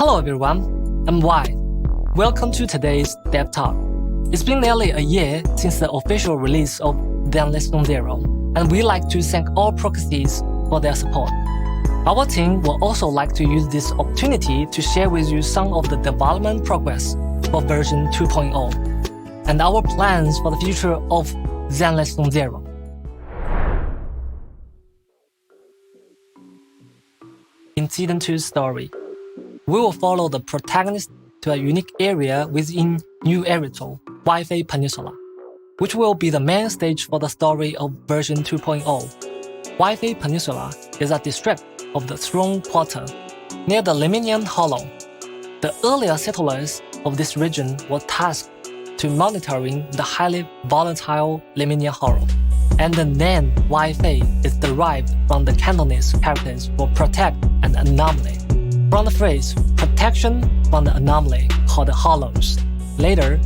Hello everyone, I'm Wai. Welcome to today's Dev Talk. It's been nearly a year since the official release of Zenless on Zero, and we'd like to thank all proxies for their support. Our team will also like to use this opportunity to share with you some of the development progress for version 2.0 and our plans for the future of Zenless on Zero. In Season 2's story, we will follow the protagonist to a unique area within New Erythrol, Wi-Fi Peninsula, which will be the main stage for the story of version 2.0. Wi-Fi Peninsula is a district of the Throne Quarter, near the Lemnian Hollow. The earlier settlers of this region were tasked to monitoring the highly volatile Lemnian Hollow, and the name Wi-Fi is derived from the Cantonese characters for protect and anomaly, from the phrase protection from the anomaly called hollows. Later,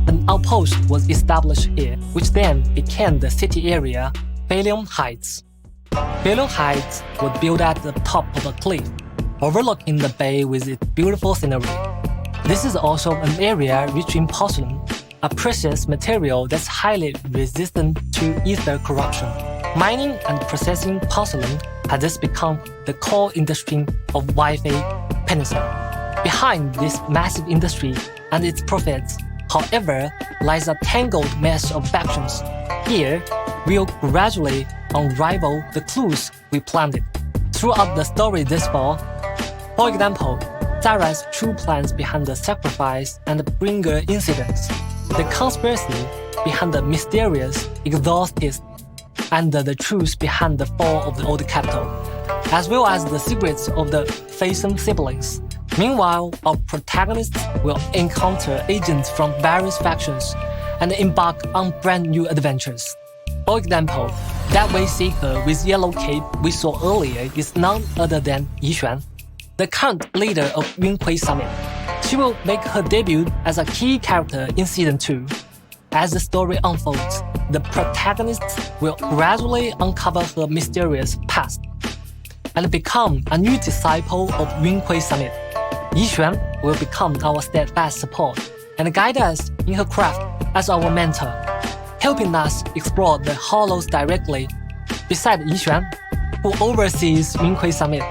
an outpost was established here, which then became the city area Phaelium Heights. Phaelium Heights was built at the top of a cliff, overlooking the bay with its beautiful scenery. This is also an area rich in porcelain, a precious material that's highly resistant to ether corruption. Mining and processing porcelain has thus become the core industry of Wi-Fi Peninsula. Behind this massive industry and its profits, however, lies a tangled mess of factions. Here, we'll gradually unravel the clues we planted throughout the story this fall. For example, Sarah's true plans behind the sacrifice and the bringer incidents, the conspiracy behind the mysterious exorcist, and the truth behind the fall of the old capital, as well as the secrets of the Phaeton siblings. Meanwhile, our protagonists will encounter agents from various factions and embark on brand new adventures. For example, that Way Seeker with yellow cape we saw earlier is none other than Yi Xuan, the current leader of Yunhui Summit. She will make her debut as a key character in Season 2. As the story unfolds, the protagonists will gradually uncover her mysterious past and become a new disciple of Yunhui Summit. Yi Xuan will become our steadfast support and guide us in her craft as our mentor, helping us explore the hollows directly. Beside Yi Xuan, who oversees Yunhui Summit,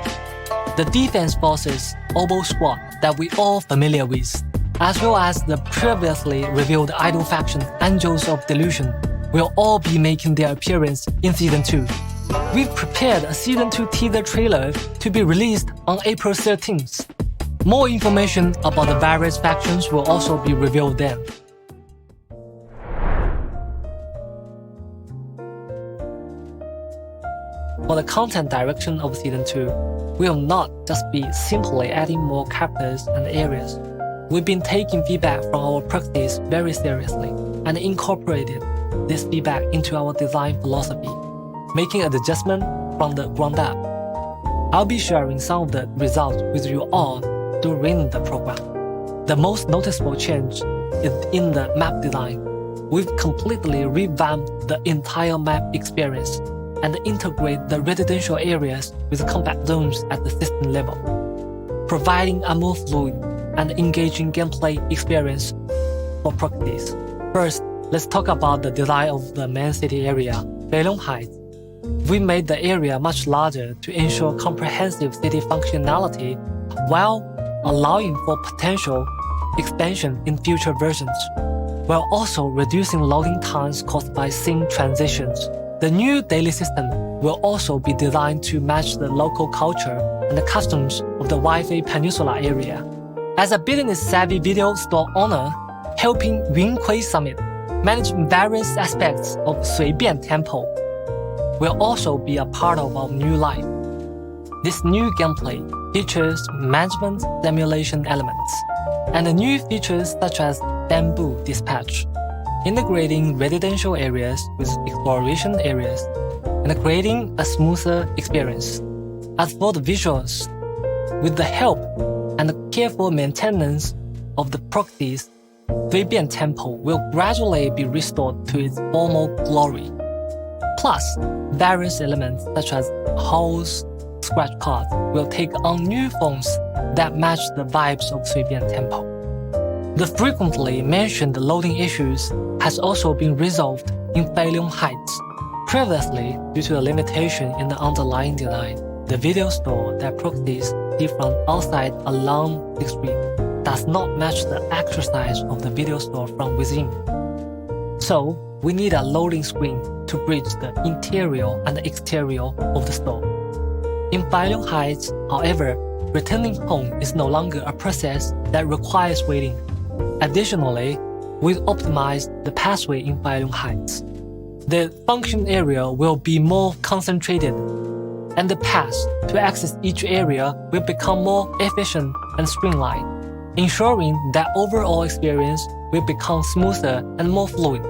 the defense forces Obo Squad that we all familiar with, as well as the previously revealed idol faction Angels of Delusion, will all be making their appearance in Season 2. We've prepared a Season 2 teaser trailer to be released on April 13th. More information about the various factions will also be revealed then. For the content direction of Season 2, we will not just be simply adding more characters and areas. We've been taking feedback from our practice very seriously and incorporated this feedback into our design philosophy, making an adjustment from the ground up. I'll be sharing some of the results with you all during the program. The most noticeable change is in the map design. We've completely revamped the entire map experience and integrate the residential areas with combat zones at the system level, providing a more fluid and engaging gameplay experience for practice. First, let's talk about the design of the main city area, Phaelium Heights. We made the area much larger to ensure comprehensive city functionality while allowing for potential expansion in future versions, while also reducing loading times caused by scene transitions. The new daily system will also be designed to match the local culture and the customs of the Wi-Fi Peninsula area. As a business-savvy video store owner, helping Yunhui Summit manage various aspects of Suibian Temple will also be a part of our new life. This new gameplay features management simulation elements and new features such as Bamboo Dispatch, integrating residential areas with exploration areas and creating a smoother experience. As for the visuals, with the help and careful maintenance of the proxies, Suibian Temple will gradually be restored to its former glory. Plus, various elements such as holes, scratch cards will take on new forms that match the vibes of Suibian Temple. The frequently mentioned loading issues has also been resolved in Feiliong Heights. Previously, due to a limitation in the underlying design, the video store that proxies see from outside along the street does not match the actual size of the video store from within. So, we need a loading screen to bridge the interior and the exterior of the store. In Feiliong Heights, however, returning home is no longer a process that requires waiting. Additionally, we've optimized the pathway in Feiliong Heights. The function area will be more concentrated, and the path to access each area will become more efficient and streamlined, ensuring that overall experience will become smoother and more fluid.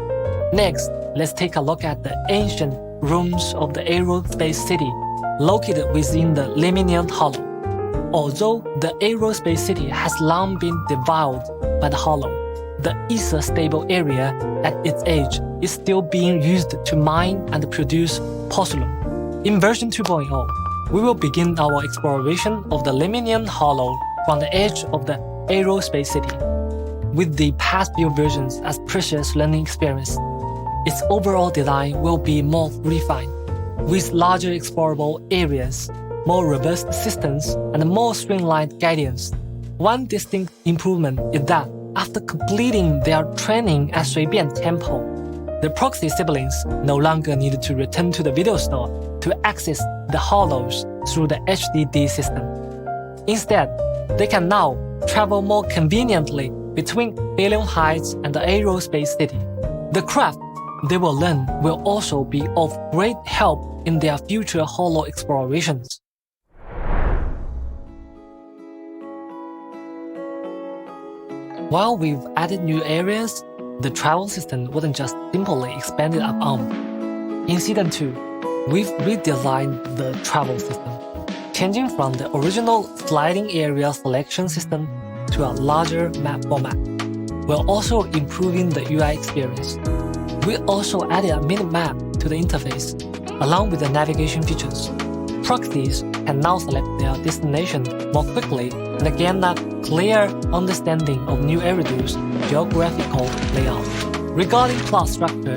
Next, let's take a look at the ancient rooms of the Aerospace City, located within the Lemnian Hollow. Although the Aerospace City has long been devoured by the Hollow, the ether stable area at its edge is still being used to mine and produce porcelain. In version 2.0, we will begin our exploration of the Lemnian Hollow from the edge of the Aerospace City. With the past few versions as precious learning experience, its overall design will be more refined, with larger explorable areas, more robust systems, and more streamlined guidance. One distinct improvement is that after completing their training at Suibian Temple, the proxy siblings no longer needed to return to the video store to access the hollows through the HDD system. Instead, they can now travel more conveniently between Feiliong Heights and the Aerospace City. The craft they will learn will also be of great help in their future hollow explorations. While we've added new areas, the travel system wasn't just simply expanded upon. In Season 2, we've redesigned the travel system, changing from the original sliding area selection system to a larger map format, while also improving the UI experience. We also added a mini-map to the interface, along with the navigation features. Proxies can now select their destination more quickly and gain a clear understanding of New Eridu's geographical layout. Regarding plot structure,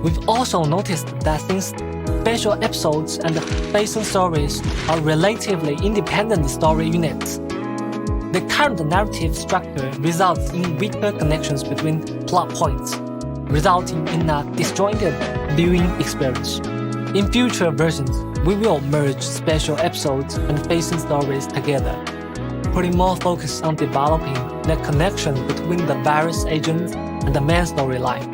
we've also noticed that since special episodes and Phase stories are relatively independent story units, the current narrative structure results in weaker connections between plot points, resulting in a disjointed viewing experience. In future versions, we will merge special episodes and Phase stories together, putting more focus on developing the connection between the various agents and the main storyline.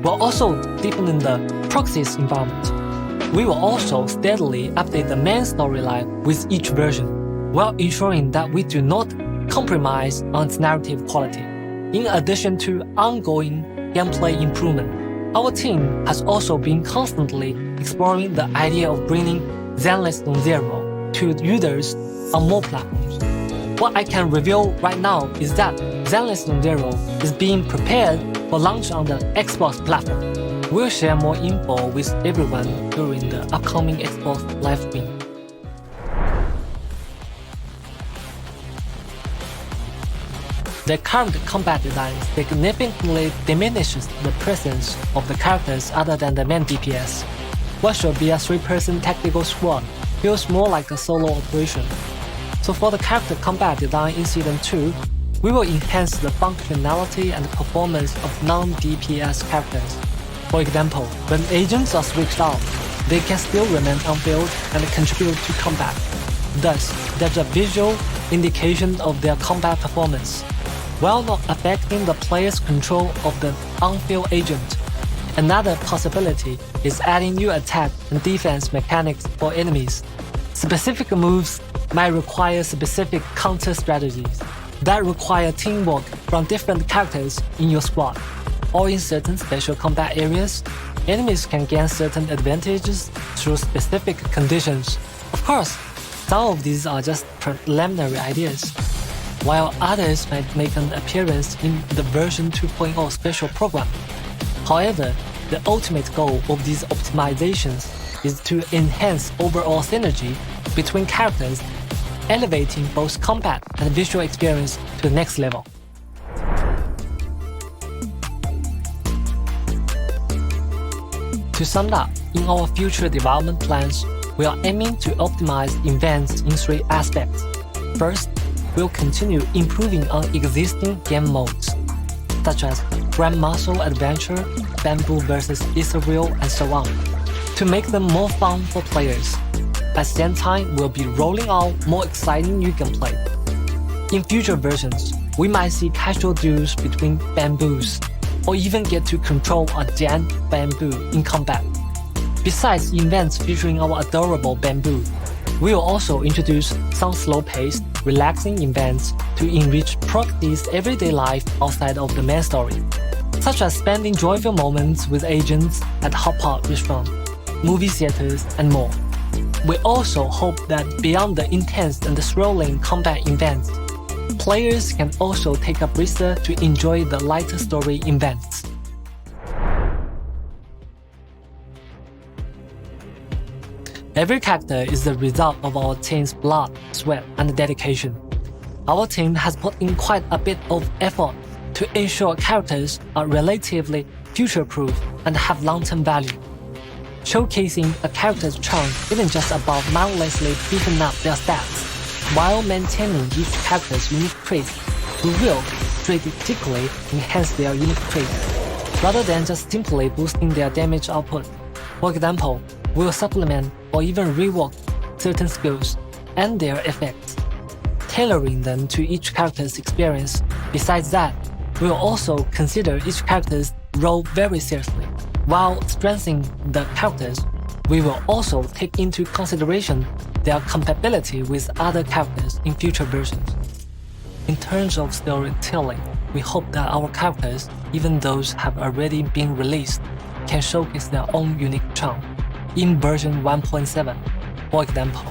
We'll also deepen the proxies environment. We will also steadily update the main storyline with each version, while ensuring that we do not compromise on its narrative quality. In addition to ongoing gameplay improvement, our team has also been constantly exploring the idea of bringing Zenless Non-Zero to users on more platforms. What I can reveal right now is that Zenless Non-Zero is being prepared for launch on the Xbox platform. We'll share more info with everyone during the upcoming Xbox livestream. The current combat design significantly diminishes the presence of the characters other than the main DPS. What should be a 3-person tactical squad feels more like a solo operation. So for the character combat design in Season 2, we will enhance the functionality and performance of non-DPS characters. For example, when agents are switched out, they can still remain on field and contribute to combat. Thus, there's a visual indication of their combat performance, while not affecting the player's control of the on-field agent. Another possibility is adding new attack and defense mechanics for enemies. Specific moves might require specific counter strategies that require teamwork from different characters in your squad. Or in certain special combat areas, enemies can gain certain advantages through specific conditions. Of course, some of these are just preliminary ideas, while others might make an appearance in the version 2.0 special program. However, the ultimate goal of these optimizations is to enhance overall synergy between characters elevating both combat and visual experience to the next level. To sum up, in our future development plans, we are aiming to optimize events in 3 aspects. First, we'll continue improving on existing game modes, such as Grand Muscle Adventure, Bamboo vs. Ethereal, and so on, to make them more fun for players. At the same time, we'll be rolling out more exciting new gameplay. In future versions, we might see casual duels between bamboos, or even get to control a giant bamboo in combat. Besides events featuring our adorable bamboo, we will also introduce some slow-paced, relaxing events to enrich Proxy's everyday life outside of the main story, such as spending joyful moments with agents at Hot Pot restaurant, movie theaters, and more. We also hope that beyond the intense and thrilling combat events, players can also take a breather to enjoy the lighter story events. Every character is the result of our team's blood, sweat, and dedication. Our team has put in quite a bit of effort to ensure characters are relatively future-proof and have long-term value. Showcasing a character's charm isn't just about mindlessly beefing up their stats. While maintaining each character's unique traits, we will strategically enhance their unique traits, rather than just simply boosting their damage output. For example, we'll supplement or even rework certain skills and their effects, tailoring them to each character's experience. Besides that, we'll also consider each character's role very seriously. While strengthening the characters, we will also take into consideration their compatibility with other characters in future versions. In terms of storytelling, we hope that our characters, even those have already been released, can showcase their own unique charm. In version 1.7, for example,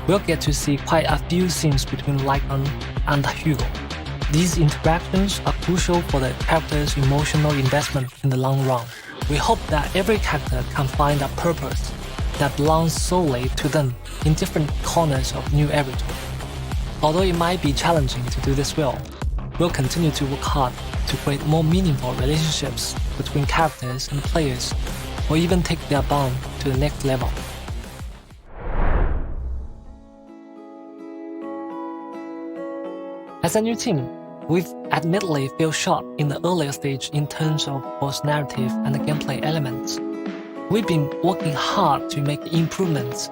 we'll get to see quite a few scenes between Lycan and Hugo. These interactions are crucial for the character's emotional investment in the long run. We hope that every character can find a purpose that belongs solely to them in different corners of New Everytown. Although it might be challenging to do this well, we'll continue to work hard to create more meaningful relationships between characters and players, or even take their bond to the next level. As a new team, we've admittedly fell short in the earlier stage in terms of both narrative and gameplay elements. We've been working hard to make improvements,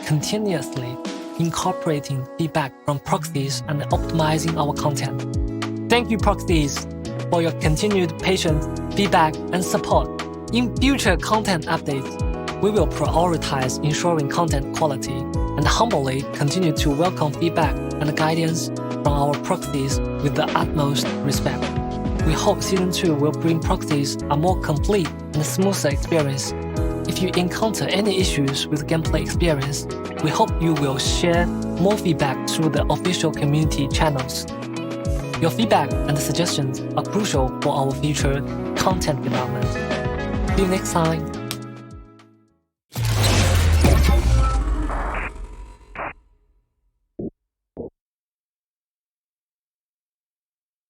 continuously incorporating feedback from Proxies and optimizing our content. Thank you, Proxies, for your continued patience, feedback, and support. In future content updates, we will prioritize ensuring content quality and humbly continue to welcome feedback and guidance from our Proxies with the utmost respect. We hope Season 2 will bring Proxies a more complete and smoother experience. If you encounter any issues with gameplay experience, we hope you will share more feedback through the official community channels. Your feedback and suggestions are crucial for our future content development. See you next time.